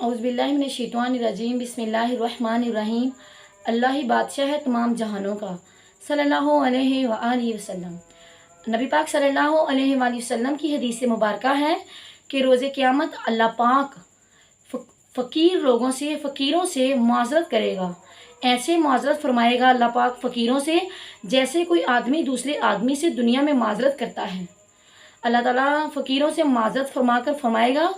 औज़ुबिल्लाहिमिनश्शैतानिर्रजीम बिस्मिल्लाहिर्रहमानिर्रहीम। अल्लाह ही बादशाह है तमाम जहानों का, सल्लल्लाहु अलैहि व आलिहि वसल्लम। नबी पाक सल्लल्लाहु अलैहि वसल्लम की हदीस मुबारका है कि रोज़े क़यामत अल्लाह पाक फ़कीरों से माज़रत करेगा। ऐसे माज़रत फरमाएगा अल्लाह पाक फ़कीरों से जैसे कोई आदमी दूसरे आदमी से दुनिया में माज़रत करता है। अल्लाह ताला फ़कीरों से माज़रत फरमाकर फरमाएगा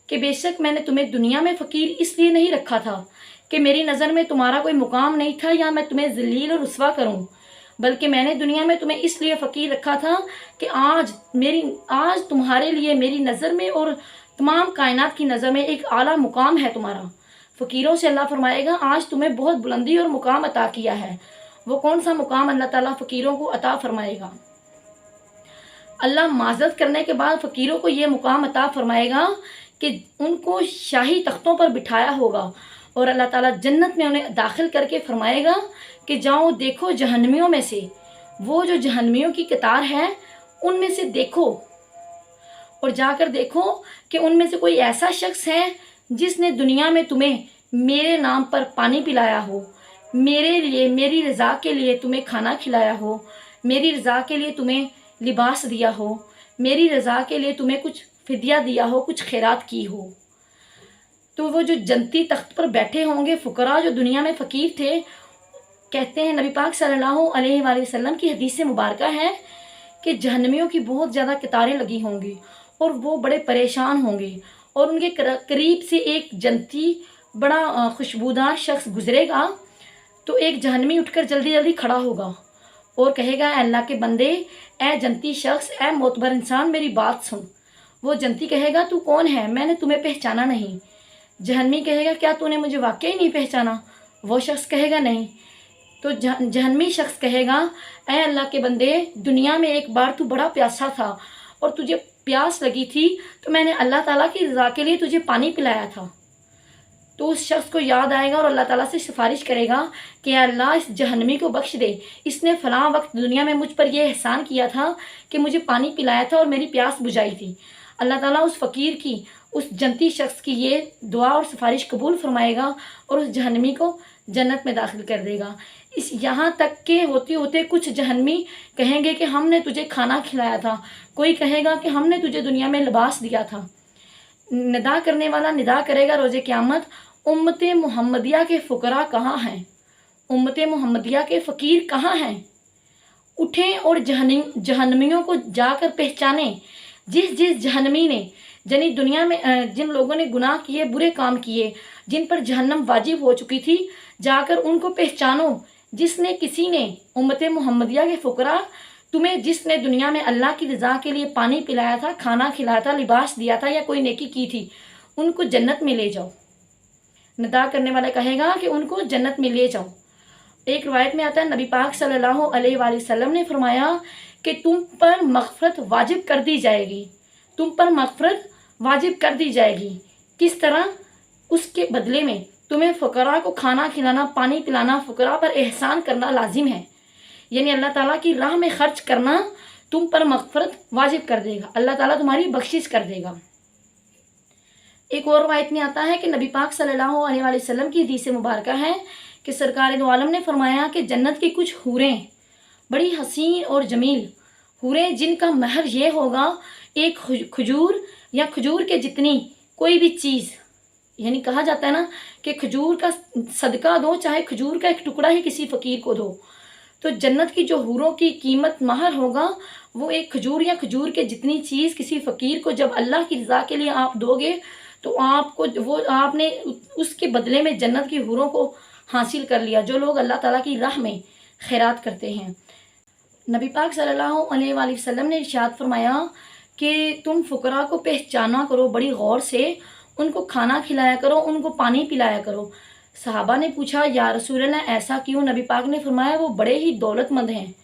कि बेशक मैंने तुम्हें दुनिया में फ़कीर इसलिए नहीं रखा था कि मेरी नज़र में तुम्हारा कोई मुकाम नहीं था या मैं तुम्हें ज़लील और रुस्वा करूं, बल्कि मैंने दुनिया में तुम्हें इसलिए फ़कीर रखा था कि आज तुम्हारे लिए मेरी नज़र में और तमाम कायनात की नज़र में एक आला मुकाम है तुम्हारा। फ़कीरों से अल्लाह फरमाएगा आज तुम्हें बहुत बुलंदी और मुकाम अता किया है। वो कौन सा मुकाम अल्लाह ताला फ़कीरों को अता फरमाएगा? अल्लाह माज़रत करने के बाद फ़कीरों को ये मुकाम अता फरमाएगा कि उनको शाही तख्तों पर बिठाया होगा और अल्लाह ताला जन्नत में उन्हें दाखिल करके फरमाएगा कि जाओ देखो जहन्नमियों में से, वो जो जहन्नमियों की कतार है उनमें से देखो और जाकर देखो कि उनमें से कोई ऐसा शख्स है जिसने दुनिया में तुम्हें मेरे नाम पर पानी पिलाया हो, मेरे लिए मेरी रज़ा के लिए तुम्हें खाना खिलाया हो, मेरी रज़ा के लिए तुम्हें लिबास दिया हो, मेरी रज़ा के लिए तुम्हें कुछ फिदिया दिया हो, कुछ खैरात की हो। तो वो जो जन्नती तख्त पर बैठे होंगे फुकरा जो दुनिया में फ़कीर थे, कहते हैं नबी पाक सल्लल्लाहु अलैहि वसल्लम की हदीस मुबारका है कि जहन्नमियों की बहुत ज़्यादा कतारें लगी होंगी और वो बड़े परेशान होंगे और उनके करीब से एक जन्नती बड़ा खुशबूदार शख्स गुजरेगा तो एक जहन्नमी उठकर जल्दी जल्दी खड़ा होगा और कहेगा अल्लाह के बंदे, ए जन्नती शख्स, ए मोतबर इंसान, मेरी बात सुन। वो जन्नती कहेगा तू कौन है, मैंने तुम्हें पहचाना नहीं। जहन्नमी कहेगा क्या तूने मुझे वाकई नहीं पहचाना? वो शख्स कहेगा नहीं। तो जहन्नमी शख्स कहेगा ऐ अल्लाह के बंदे, दुनिया में एक बार तू बड़ा प्यासा था और तुझे प्यास लगी थी तो मैंने अल्लाह ताला की रज़ा के लिए तुझे पानी पिलाया था। तो उस शख्स को याद आएगा और अल्लाह ताला से सिफारिश करेगा कि अल्लाह इस जहन्नमी को बख्श दे, इसने फ़लाँ वक्त दुनिया में मुझ पर यह एहसान किया था कि मुझे पानी पिलाया था और मेरी प्यास बुझाई थी। अल्लाह ताला उस फ़कीर की, उस जन्नती शख्स की ये दुआ और सिफारिश कबूल फरमाएगा और उस जहन्नमी को जन्नत में दाखिल कर देगा। इस यहाँ तक के होते होते कुछ जहन्नमी कहेंगे कि हमने तुझे खाना खिलाया था, कोई कहेगा कि हमने तुझे दुनिया में लिबास दिया था। निदा करने वाला निदा करेगा रोज़े क़यामत, उम्मत मुहम्मदिया के फ़ुकरा कहाँ हैं? उम्मत मुहम्मदिया के फ़कीर कहाँ हैं? उठें और जहन्नमियों को जाकर पहचानें। जिस जहन्नमी ने यानी दुनिया में जिन लोगों ने गुनाह किए, बुरे काम किए, जिन पर जहन्नम वाजिब हो चुकी थी, जाकर उनको पहचानो। जिसने किसी ने उम्मत मुहम्मदिया के फ़ुकरा, तुम्हें जिसने दुनिया में अल्लाह की रज़ा के लिए पानी पिलाया था, खाना खिलाया था, लिबास दिया था या कोई नेकी की थी, उनको जन्नत में ले जाओ। निदा करने वाला कहेगा कि उनको जन्नत में ले जाओ। एक रिवायत में आता है नबी पाक सल्लल्लाहु अलैहि वसल्लम ने फरमाया कि तुम पर मग़फ़रत वाजिब कर दी जाएगी, तुम पर मग़फ़रत वाजिब कर दी जाएगी। किस तरह? उसके बदले में तुम्हें फ़ुकरा को खाना खिलाना, पानी पिलाना, फ़ुकरा पर एहसान करना लाजिम है। यानी अल्लाह ताला की राह में ख़र्च करना तुम पर मग़फ़रत वाजिब कर देगा, अल्लाह ताला तुम्हारी बख्शिश कर देगा। एक और रिवायत में आता है कि नबी पाक सल्लल्लाहु अलैहि वसल्लम की हदीस मुबारका है कि सरकार दो आलम ने फरमाया कि जन्नत की कुछ हूरें, बड़ी हसीन और जमील हूरें, जिनका महर ये होगा एक खजूर या खजूर के जितनी कोई भी चीज़, यानी कहा जाता है ना कि खजूर का सदका दो, चाहे खजूर का एक टुकड़ा ही किसी फ़कीर को दो। तो जन्नत की जो हूरों की कीमत महर होगा वो एक खजूर या खजूर के जितनी चीज़ किसी फ़कीर को जब अल्लाह की रज़ा के लिए आप दोगे तो आपको वो आपने उसके बदले में जन्नत की हूरों को हासिल कर लिया, जो लोग अल्लाह ताला की राह में खैरात करते हैं। नबी पाक सल्लल्लाहु अलैहि वसल्लम ने इरशाद फरमाया कि तुम फ़ुकरा को पहचाना करो बड़ी गौर से, उनको खाना खिलाया करो, उनको पानी पिलाया करो। सहाबा ने पूछा या रसूल अल्लाह ऐसा क्यों? नबी पाक ने फरमाया वो बड़े ही दौलतमंद हैं।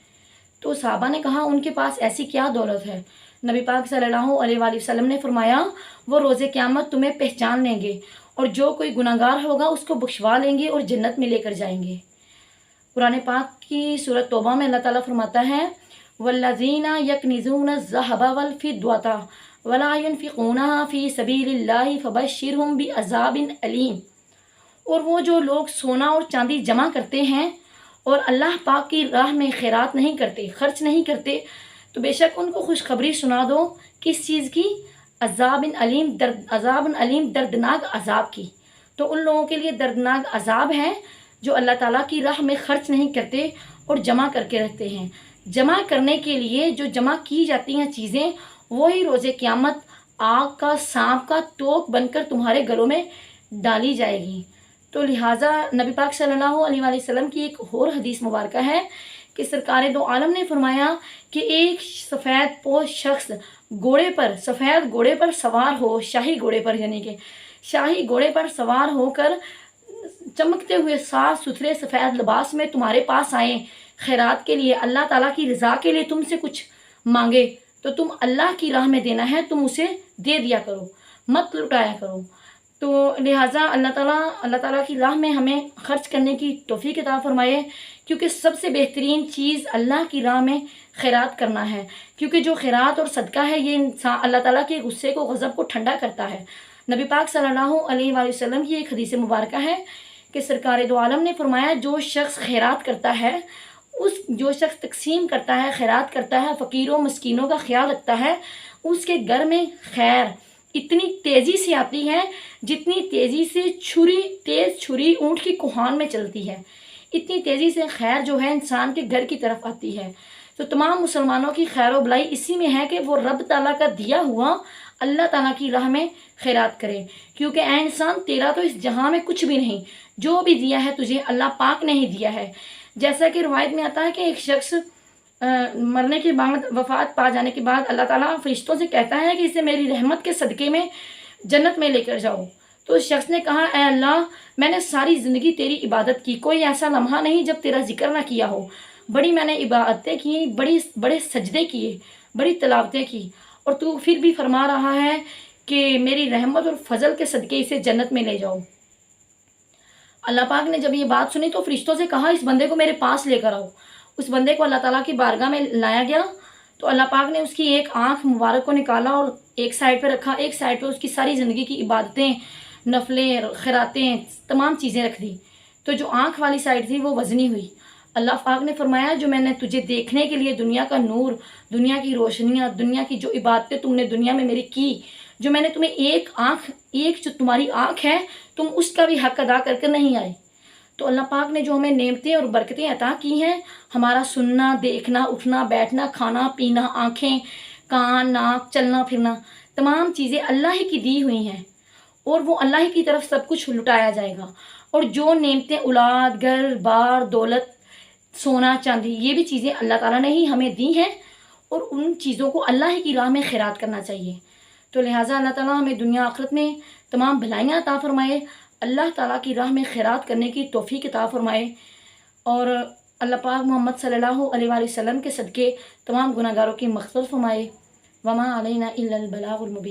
तो सहाबा ने कहा उनके पास ऐसी क्या दौलत है? नबी पाक सल्लल्लाहु अलैहि वसल्लम ने फरमाया वो रोज़े क़यामत तुम्हें पहचान लेंगे और जो कोई गुनाहगार होगा उसको बख्शवा लेंगे और जन्नत में लेकर जाएंगे। कुरान पाक की सूरत तौबा में अल्लाह ताला फरमाता है वल्लज़ीना यकनिज़ून ज़हब वल फ़िद्दता ولا ينفقونها فی سبیل اللہ فبشرهم بعذاب علیم۔ اور وہ جو لوگ سونا اور چاندی جمع کرتے ہیں اور اللہ پاک کی راہ میں خیرات نہیں کرتے، خرچ نہیں کرتے، تو بے شک ان کو خوشخبری سنا دو کس چیز کی؟ عذاب علیم دردناک عذاب کی۔ تو ان لوگوں کے لیے دردناک عذاب ہے جو اللہ تعالیٰ کی راہ میں خرچ نہیں کرتے اور جمع کر کے رکھتے ہیں۔ جمع کرنے کے لیے جو جمع کی جاتی ہیں چیزیں، وہی روز قیامت آگ کا سانپ کا توق بن کر تمہارے گلوں میں ڈالی جائے گی۔ تو لہٰذا نبی پاک صلی اللہ علیہ وآلہ وسلم کی ایک اور حدیث مبارکہ ہے کہ سرکار دو عالم نے فرمایا کہ ایک سفید پوش شخص سفید گھوڑے پر سوار ہو، شاہی گھوڑے پر، یعنی کہ شاہی گھوڑے پر سوار ہو کر چمکتے ہوئے صاف ستھرے سفید لباس میں تمہارے پاس آئیں خیرات کے لیے، اللہ تعالیٰ کی رضا کے لیے تم سے کچھ مانگے، تو تم اللہ کی راہ میں دینا ہے، تم اسے دے دیا کرو، مت لٹایا کرو۔ تو لہٰذا اللہ تعالیٰ کی راہ میں ہمیں خرچ کرنے کی توفیق عطا فرمائے، کیونکہ سب سے بہترین چیز اللہ کی راہ میں خیرات کرنا ہے، کیونکہ جو خیرات اور صدقہ ہے یہ انسان اللہ تعالیٰ کے غصے کو، غضب کو ٹھنڈا کرتا ہے۔ نبی پاک صلی اللہ علیہ وآلہ وسلم کی ایک حدیث مبارکہ ہے کہ سرکار دو عالم نے فرمایا جو شخص خیرات کرتا ہے، جو شخص تقسیم کرتا ہے، خیرات کرتا ہے، فقیروں مسکینوں کا خیال رکھتا ہے، اس کے گھر میں خیر اتنی تیزی سے آتی ہے جتنی تیزی سے تیز چھری اونٹ کی کوہان میں چلتی ہے، اتنی تیزی سے خیر جو ہے انسان کے گھر کی طرف آتی ہے۔ تو تمام مسلمانوں کی خیر و بلائی اسی میں ہے کہ وہ رب تعالیٰ کا دیا ہوا اللہ تعالیٰ کی راہ میں خیرات کرے، کیونکہ اے انسان تیرا تو اس جہاں میں کچھ بھی نہیں، جو بھی دیا ہے تجھے اللہ پاک نے ہی دیا ہے۔ جیسا کہ روایت میں آتا ہے کہ ایک شخص مرنے کے بعد، وفات پا جانے کے بعد اللہ تعالیٰ فرشتوں سے کہتا ہے کہ اسے میری رحمت کے صدقے میں جنت میں لے کر جاؤ۔ تو اس شخص نے کہا اے اللہ، میں نے ساری زندگی تیری عبادت کی، کوئی ایسا لمحہ نہیں جب تیرا ذکر نہ کیا ہو، بڑی میں نے عبادتیں کی، بڑے سجدے کیے، بڑی تلاوتیں کی، اور تو پھر بھی فرما رہا ہے کہ میری رحمت اور فضل کے صدقے اسے جنت میں لے جاؤ۔ اللہ پاک نے جب یہ بات سنی تو فرشتوں سے کہا اس بندے کو میرے پاس لے کر آؤ۔ اس بندے کو اللہ تعالیٰ کی بارگاہ میں لایا گیا تو اللہ پاک نے اس کی ایک آنکھ مبارک کو نکالا اور ایک سائڈ پہ رکھا، ایک سائڈ پہ اس کی ساری زندگی کی عبادتیں، نفلیں، خیراتیں، تمام چیزیں رکھ دی۔ تو جو آنکھ والی سائڈ تھی وہ وزنی ہوئی۔ اللہ پاک نے فرمایا جو میں نے تجھے دیکھنے کے لیے دنیا کا نور، دنیا کی روشنیاں، دنیا کی جو عبادتیں تم نے دنیا میں میری کی، جو میں نے تمہیں ایک جو تمہاری آنکھ ہے، تم اس کا بھی حق ادا کر کے نہیں آئے۔ تو اللہ پاک نے جو ہمیں نعمتیں اور برکتیں عطا کی ہیں، ہمارا سننا، دیکھنا، اٹھنا، بیٹھنا، کھانا پینا، آنکھیں، کان، ناک، چلنا پھرنا، تمام چیزیں اللہ ہی کی دی ہوئی ہیں، اور وہ اللہ ہی کی طرف سب کچھ لٹایا جائے گا۔ اور جو نعمتیں، اولاد، گھر بار، دولت، سونا چاندی، یہ بھی چیزیں اللہ تعالیٰ نے ہی ہمیں دی ہیں، اور ان چیزوں کو اللہ ہی کی راہ میں خیرات کرنا چاہیے۔ تو لہٰذا اللہ تعالیٰ ہمیں دنیا آخرت میں تمام بھلائیاں عطا فرمائے، اللہ تعالیٰ کی راہ میں خیرات کرنے کی توفیق عطا فرمائے، اور اللہ پاک محمد صلی اللہ علیہ وآلہ وسلم کے صدقے تمام گناہگاروں کی مغفرت فرمائے۔ وما علینا الا البلاغ المبین۔